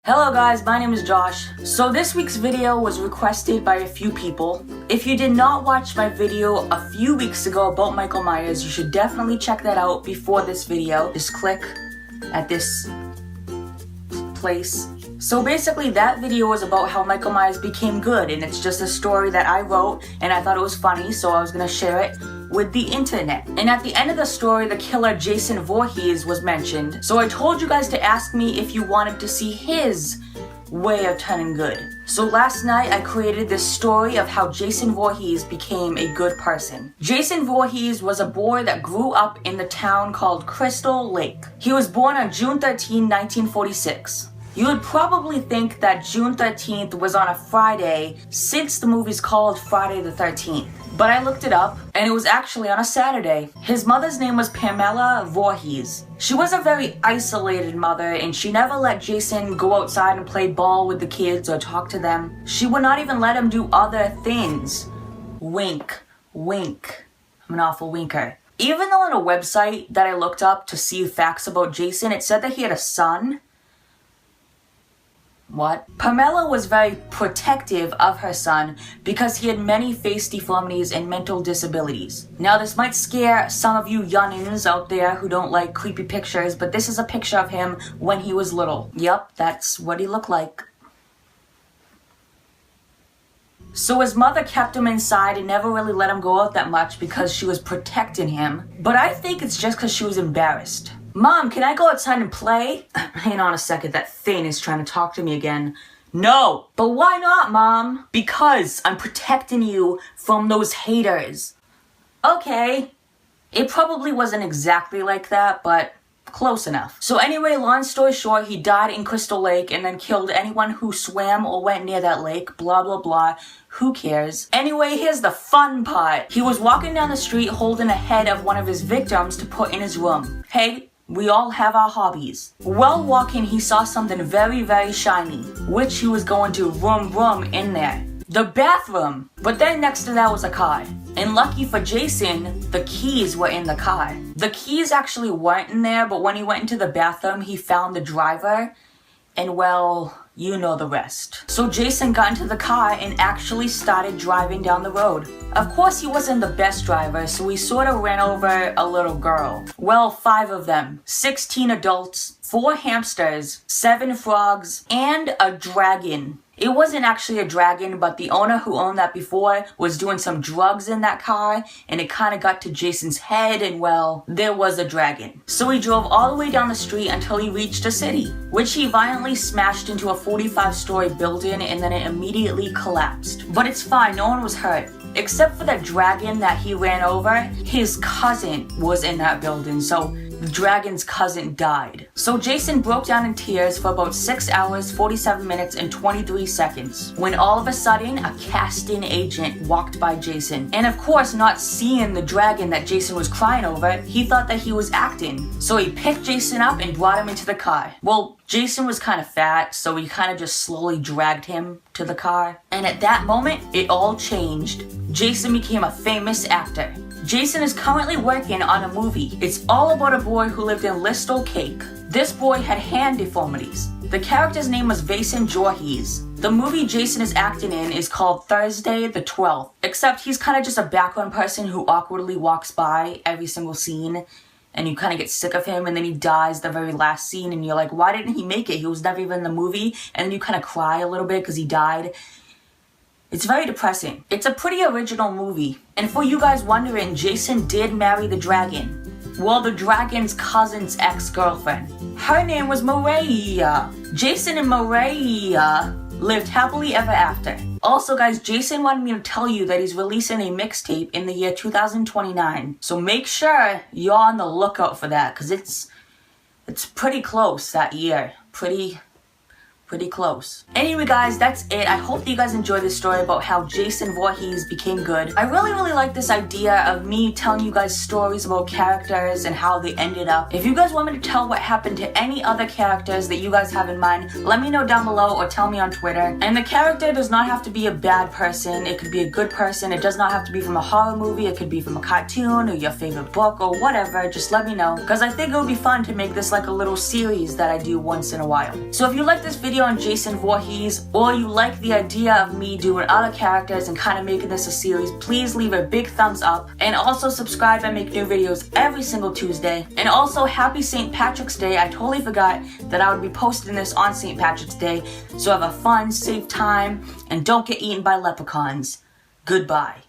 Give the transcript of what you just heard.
Hello guys, my name is Josh. So this week's video was requested by a few people. If you did not watch my video a few weeks ago about Michael Myers, you should definitely check that out before this video. Just click at this place. So basically that video was about how Michael Myers became good, and it's just a story that I wrote and I thought it was funny, so I was gonna share it with the internet. And at the end of the story, the killer Jason Voorhees was mentioned. So I told you guys to ask me if you wanted to see his way of turning good. So last night I created this story of how Jason Voorhees became a good person. Jason Voorhees was a boy that grew up in the town called Crystal Lake. He was born on June 13, 1946. You would probably think that June 13th was on a Friday since the movie's called Friday the 13th. But I looked it up and it was actually on a Saturday. His mother's name was Pamela Voorhees. She was a very isolated mother and she never let Jason go outside and play ball with the kids or talk to them. She would not even let him do other things. Wink, wink. I'm an awful winker. Even though on a website that I looked up to see facts about Jason, it said that he had a son. What? Pamela was very protective of her son because he had many face deformities and mental disabilities. Now this might scare some of you youngins out there who don't like creepy pictures, but this is a picture of him when he was little. Yep, that's what he looked like. So his mother kept him inside and never really let him go out that much because she was protecting him. But I think it's just because she was embarrassed. Mom, can I go outside and play? Hang on a second, that thing is trying to talk to me again. No! But why not, Mom? Because I'm protecting you from those haters. Okay. It probably wasn't exactly like that, but close enough. So anyway, long story short, he died in Crystal Lake and then killed anyone who swam or went near that lake, blah blah blah. Who cares? Anyway, here's the fun part. He was walking down the street holding a head of one of his victims to put in his room. Hey, we all have our hobbies. While walking, he saw something very, very shiny, which he was going to vroom in there. The bathroom. But then next to that was a car. And lucky for Jason, the keys were in the car. The keys actually weren't in there, but when he went into the bathroom, he found the driver. And well, you know the rest. So Jason got into the car and actually started driving down the road. Of course he wasn't the best driver, so he sort of ran over a little girl. Well, 5 of them. 16 adults, 4 hamsters, 7 frogs, and a dragon. It wasn't actually a dragon, but the owner who owned that before was doing some drugs in that car, and it kind of got to Jason's head, and well, there was a dragon. So he drove all the way down the street until he reached a city, which he violently smashed into a 45-story building, and then it immediately collapsed. But it's fine, no one was hurt. Except for the dragon that he ran over, his cousin was in that building, so the dragon's cousin died. So Jason broke down in tears for about 6 hours, 47 minutes, and 23 seconds. When all of a sudden, a casting agent walked by Jason. And of course, not seeing the dragon that Jason was crying over, he thought that he was acting. So he picked Jason up and brought him into the car. Well, Jason was kind of fat, so he kind of just slowly dragged him to the car. And at that moment, it all changed. Jason became a famous actor. Jason is currently working on a movie. It's all about a boy who lived in Listle Cake. This boy had hand deformities. The character's name was Jason Voorhees. The movie Jason is acting in is called Thursday the 12th, except he's kind of just a background person who awkwardly walks by every single scene, and you kind of get sick of him, and then he dies the very last scene, and you're like, why didn't he make it? He was never even in the movie, and then you kind of cry a little bit because he died. It's very depressing. It's a pretty original movie. And for you guys wondering, Jason did marry the dragon. Well, the dragon's cousin's ex-girlfriend. Her name was Maria. Jason and Maria lived happily ever after. Also guys, Jason wanted me to tell you that he's releasing a mixtape in the year 2029. So make sure you're on the lookout for that, because it's pretty close that year. Pretty close. Anyway guys, that's it. I hope that you guys enjoyed this story about how Jason Voorhees became good. I really like this idea of me telling you guys stories about characters and how they ended up. If you guys want me to tell what happened to any other characters that you guys have in mind, let me know down below or tell me on Twitter. And the character does not have to be a bad person. It could be a good person. It does not have to be from a horror movie. It could be from a cartoon or your favorite book or whatever. Just let me know, because I think it would be fun to make this like a little series that I do once in a while. So if you like this video, video on Jason Voorhees, or you like the idea of me doing other characters and kind of making this a series, please leave a big thumbs up. And also subscribe. I make new videos every single Tuesday. And also, happy St. Patrick's Day. I totally forgot that I would be posting this on St. Patrick's Day. So have a fun, safe time, and don't get eaten by leprechauns. Goodbye.